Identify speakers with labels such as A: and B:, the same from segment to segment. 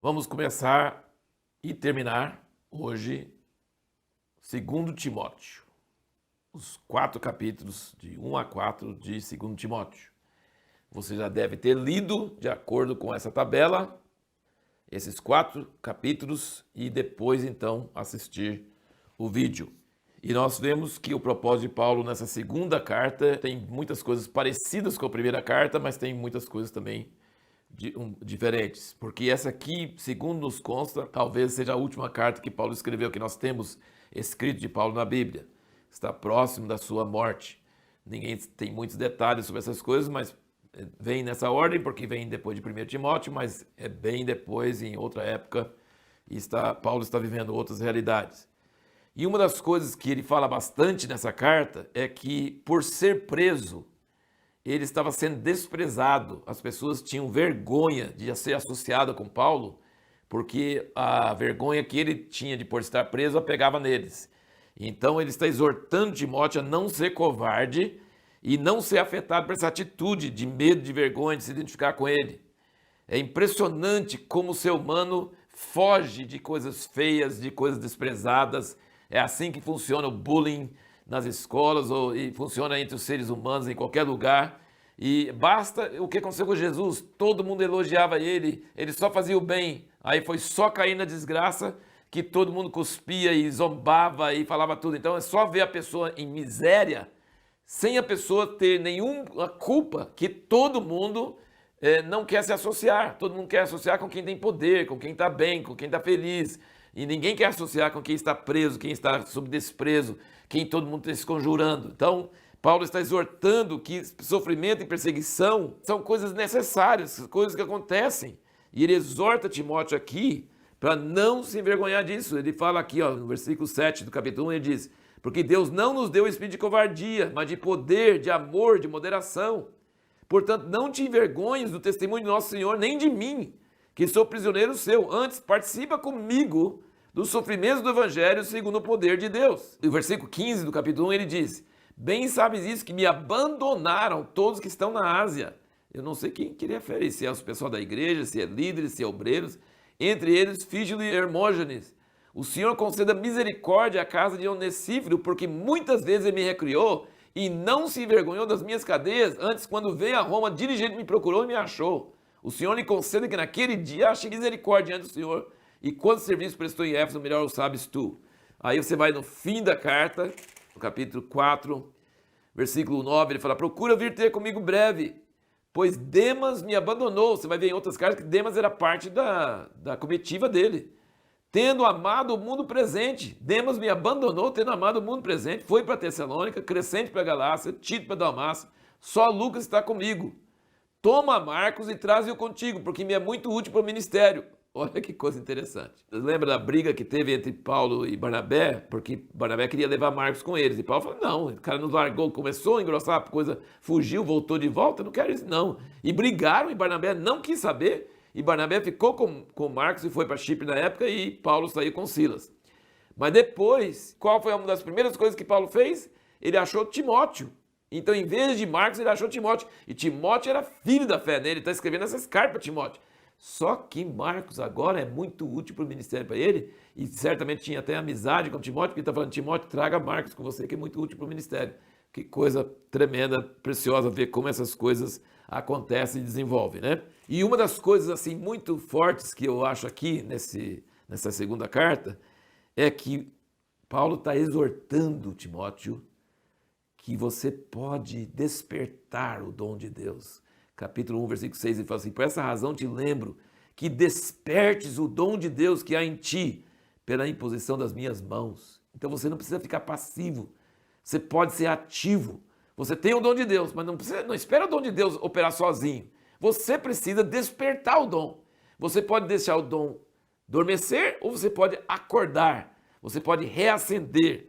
A: Vamos começar e terminar hoje 2 Timóteo, os 4 capítulos de 1 a 4 de 2 Timóteo. Você já deve ter lido, de acordo com essa tabela, esses 4 capítulos e depois então assistir o vídeo. E nós vemos que o propósito de Paulo nessa segunda carta tem muitas coisas parecidas com a primeira carta, mas tem muitas coisas também diferentes, porque essa aqui, segundo nos consta, talvez seja a última carta que Paulo escreveu, que nós temos escrito de Paulo na Bíblia. Está próximo da sua morte. Ninguém tem muitos detalhes sobre essas coisas, mas vem nessa ordem, porque vem depois de 1 Timóteo, mas é bem depois, em outra época, e Paulo está vivendo outras realidades. E uma das coisas que ele fala bastante nessa carta é que, por ser preso, ele estava sendo desprezado. As pessoas tinham vergonha de ser associada com Paulo, porque a vergonha que ele tinha de por estar preso a pegava neles. Então ele está exortando Timóteo a não ser covarde e não ser afetado por essa atitude de medo, de vergonha, de se identificar com ele. É impressionante como o ser humano foge de coisas feias, de coisas desprezadas. É assim que funciona o bullying nas escolas e funciona entre os seres humanos em qualquer lugar. E basta o que aconteceu com Jesus, todo mundo elogiava ele só fazia o bem, aí foi só cair na desgraça que todo mundo cuspia e zombava e falava tudo. Então é só ver a pessoa em miséria, sem a pessoa ter nenhuma culpa, que todo mundo não quer se associar, todo mundo quer associar com quem tem poder, com quem está bem, com quem está feliz, e ninguém quer associar com quem está preso, quem está sob desprezo, quem todo mundo está se conjurando. Então, Paulo está exortando que sofrimento e perseguição são coisas necessárias, coisas que acontecem. E ele exorta Timóteo aqui para não se envergonhar disso. Ele fala aqui, no versículo 7 do capítulo 1, ele diz: porque Deus não nos deu o espírito de covardia, mas de poder, de amor, de moderação. Portanto, não te envergonhes do testemunho de nosso Senhor, nem de mim, que sou prisioneiro seu. Antes, participa comigo dos sofrimentos do Evangelho segundo o poder de Deus. E o versículo 15 do capítulo 1, ele diz: bem sabes isso, que me abandonaram todos que estão na Ásia. Eu não sei quem queria referir, se é o pessoal da igreja, se é líderes, se é obreiros. Entre eles, Fígilo e Hermógenes. O Senhor conceda misericórdia à casa de Onesíforo, porque muitas vezes ele me recriou e não se envergonhou das minhas cadeias. Antes, quando veio a Roma, diligente me procurou e me achou. O Senhor lhe conceda que naquele dia ache misericórdia diante do Senhor. E quanto serviço prestou em Éfeso, melhor o sabes tu. Aí você vai no fim da carta, no capítulo 4, versículo 9, ele fala: procura vir ter comigo breve, pois Demas me abandonou. Você vai ver em outras cartas que Demas era parte da comitiva dele. Tendo amado o mundo presente. Demas me abandonou tendo amado o mundo presente. Foi para Tessalônica, Crescente para Galácia, Tito para Dalmácia. Só Lucas está comigo. Toma Marcos e traze-o contigo, porque me é muito útil para o ministério. Olha que coisa interessante. Lembra da briga que teve entre Paulo e Barnabé? Porque Barnabé queria levar Marcos com eles. E Paulo falou: não, o cara nos largou, começou a engrossar a coisa, fugiu, voltou de volta, não quero isso não. E brigaram e Barnabé não quis saber. E Barnabé ficou com Marcos e foi para Chipre na época, e Paulo saiu com Silas. Mas depois, qual foi uma das primeiras coisas que Paulo fez? Ele achou Timóteo. Então, em vez de Marcos, ele achou Timóteo. E Timóteo era filho da fé, né? Ele está escrevendo essas cartas para Timóteo. Só que Marcos agora é muito útil para o ministério para ele, e certamente tinha até amizade com Timóteo, porque ele está falando: Timóteo, traga Marcos com você, que é muito útil para o ministério. Que coisa tremenda, preciosa ver como essas coisas acontecem e desenvolvem, né? E uma das coisas assim muito fortes que eu acho aqui nessa segunda carta é que Paulo está exortando Timóteo que você pode despertar o dom de Deus. Capítulo 1, versículo 6, ele fala assim: por essa razão te lembro que despertes o dom de Deus que há em ti pela imposição das minhas mãos. Então você não precisa ficar passivo, você pode ser ativo. Você tem o dom de Deus, mas não espera o dom de Deus operar sozinho. Você precisa despertar o dom. Você pode deixar o dom adormecer ou você pode acordar. Você pode reacender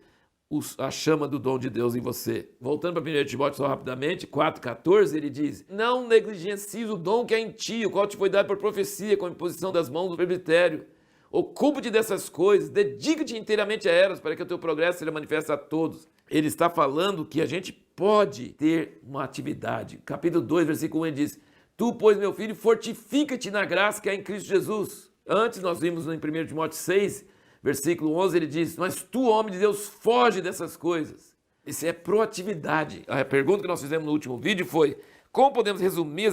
A: a chama do dom de Deus em você. Voltando para 1 Timóteo só rapidamente, 4,14, ele diz: não negligencies o dom que é em ti, o qual te foi dado por profecia, com a imposição das mãos do presbitério. Ocupa-te dessas coisas, dedica-te inteiramente a elas, para que o teu progresso seja manifesto a todos. Ele está falando que a gente pode ter uma atividade. Capítulo 2, versículo 1, ele diz: tu, pois, meu filho, fortifica-te na graça que há em Cristo Jesus. Antes nós vimos em 1 Timóteo 6, versículo 11, ele diz: mas tu, homem de Deus, foge dessas coisas. Isso é proatividade. A pergunta que nós fizemos no último vídeo foi: como podemos resumir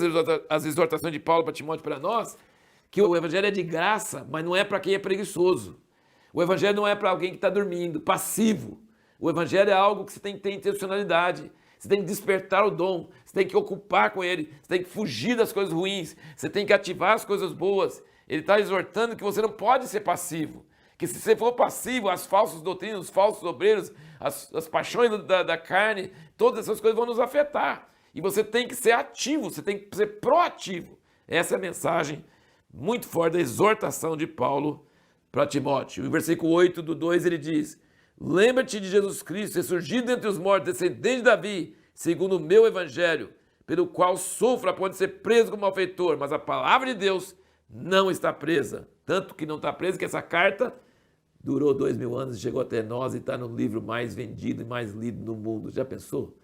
A: as exortações de Paulo para Timóteo para nós? Que o evangelho é de graça, mas não é para quem é preguiçoso. O evangelho não é para alguém que está dormindo, passivo. O evangelho é algo que você tem que ter intencionalidade. Você tem que despertar o dom, você tem que ocupar com ele, você tem que fugir das coisas ruins, você tem que ativar as coisas boas. Ele está exortando que você não pode ser passivo. Que se você for passivo, as falsas doutrinas, os falsos obreiros, as paixões da carne, todas essas coisas vão nos afetar. E você tem que ser ativo, você tem que ser proativo. Essa é a mensagem muito forte da exortação de Paulo para Timóteo. No versículo 8 do 2 ele diz: lembra-te de Jesus Cristo, ressurgido dentre os mortos, descendente de Davi, segundo o meu evangelho, pelo qual sofro a ponto de ser preso como malfeitor, mas a palavra de Deus não está presa. Tanto que não está presa que essa carta durou 2000 anos e chegou até nós e está no livro mais vendido e mais lido no mundo. Já pensou?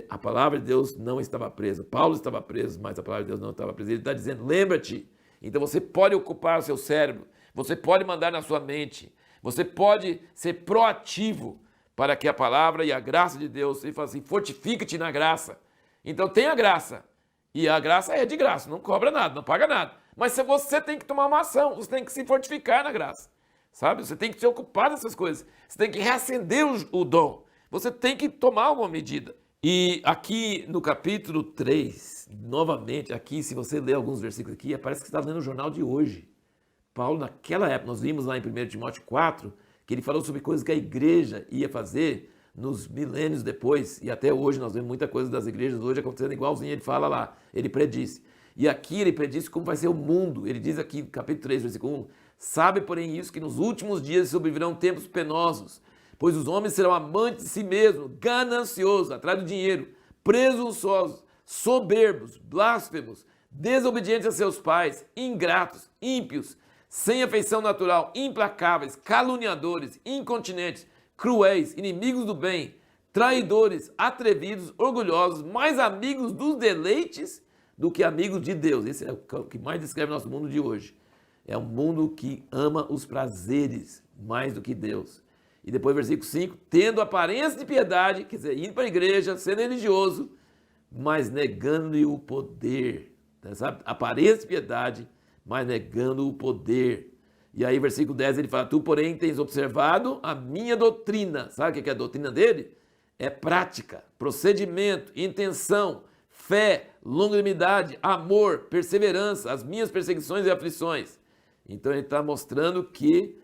A: A palavra de Deus não estava presa. Paulo estava preso, mas a palavra de Deus não estava presa. Ele está dizendo, lembra-te. Então você pode ocupar o seu cérebro, você pode mandar na sua mente, você pode ser proativo para que a palavra e a graça de Deus, ele fala assim, fortifica-te na graça. Então tem a graça, e a graça é de graça, não cobra nada, não paga nada. Mas você tem que tomar uma ação, você tem que se fortificar na graça, sabe? Você tem que se ocupar dessas coisas, você tem que reacender o dom, você tem que tomar alguma medida. E aqui no capítulo 3, novamente, aqui, se você ler alguns versículos aqui, parece que você está lendo o jornal de hoje. Paulo, naquela época, nós vimos lá em 1 Timóteo 4, que ele falou sobre coisas que a igreja ia fazer nos milênios depois, e até hoje nós vemos muita coisa das igrejas hoje acontecendo igualzinho, ele fala lá, ele predisse. E aqui ele predisse como vai ser o mundo. Ele diz aqui, capítulo 3, versículo 1, sabe, porém, isso, que nos últimos dias sobrevirão tempos penosos, pois os homens serão amantes de si mesmos, gananciosos, atrás do dinheiro, presunçosos, soberbos, blasfemos, desobedientes a seus pais, ingratos, ímpios, sem afeição natural, implacáveis, caluniadores, incontinentes, cruéis, inimigos do bem, traidores, atrevidos, orgulhosos, mais amigos dos deleites do que amigos de Deus. Esse é o que mais descreve o nosso mundo de hoje. É um mundo que ama os prazeres mais do que Deus. E depois, versículo 5, tendo aparência de piedade, quer dizer, indo para a igreja, sendo religioso, mas negando-lhe o poder. Sabe? Aparência de piedade, mas negando o poder. E aí, versículo 10, ele fala, tu, porém, tens observado a minha doutrina. Sabe o que é a doutrina dele? É prática, procedimento, intenção, fé, longanimidade, amor, perseverança, as minhas perseguições e aflições. Então, ele está mostrando que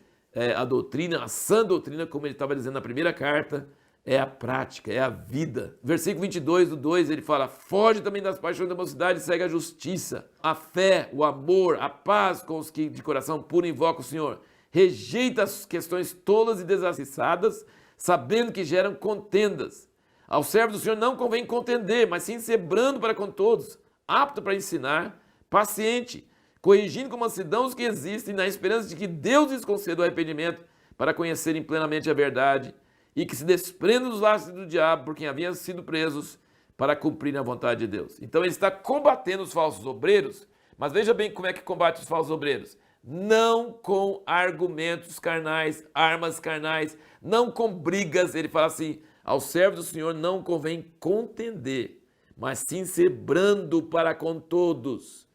A: a doutrina, a sã doutrina, como ele estava dizendo na primeira carta, é a prática, é a vida. Versículo 22 do 2, ele fala, foge também das paixões da mocidade e segue a justiça, a fé, o amor, a paz com os que de coração puro invocam o Senhor. Rejeita as questões tolas e desacessadas, sabendo que geram contendas. Ao servo do Senhor não convém contender, mas sim ser brando para com todos, apto para ensinar, paciente, corrigindo com mansidão os que existem, na esperança de que Deus lhes conceda o arrependimento para conhecerem plenamente a verdade, e que se desprendam dos laços do diabo por quem haviam sido presos para cumprir a vontade de Deus. Então ele está combatendo os falsos obreiros, mas veja bem como é que combate os falsos obreiros. Não com argumentos carnais, armas carnais, não com brigas. Ele fala assim, ao servo do Senhor não convém contender, mas sim ser brando para com todos,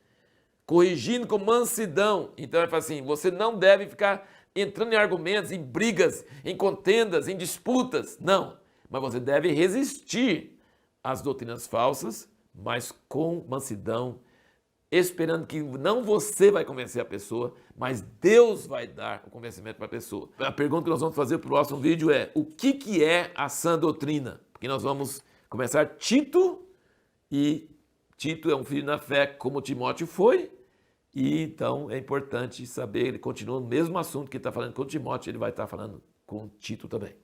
A: corrigindo com mansidão. Então ele fala assim, você não deve ficar entrando em argumentos, em brigas, em contendas, em disputas. Não, mas você deve resistir às doutrinas falsas, mas com mansidão, esperando que não você vai convencer a pessoa, mas Deus vai dar o convencimento para a pessoa. A pergunta que nós vamos fazer para o próximo vídeo é, o que é a sã doutrina? Porque nós vamos começar Tito, e Tito é um filho na fé como Timóteo foi, e então é importante saber, ele continua no mesmo assunto que ele está falando com Timóteo, ele vai estar falando com Tito também.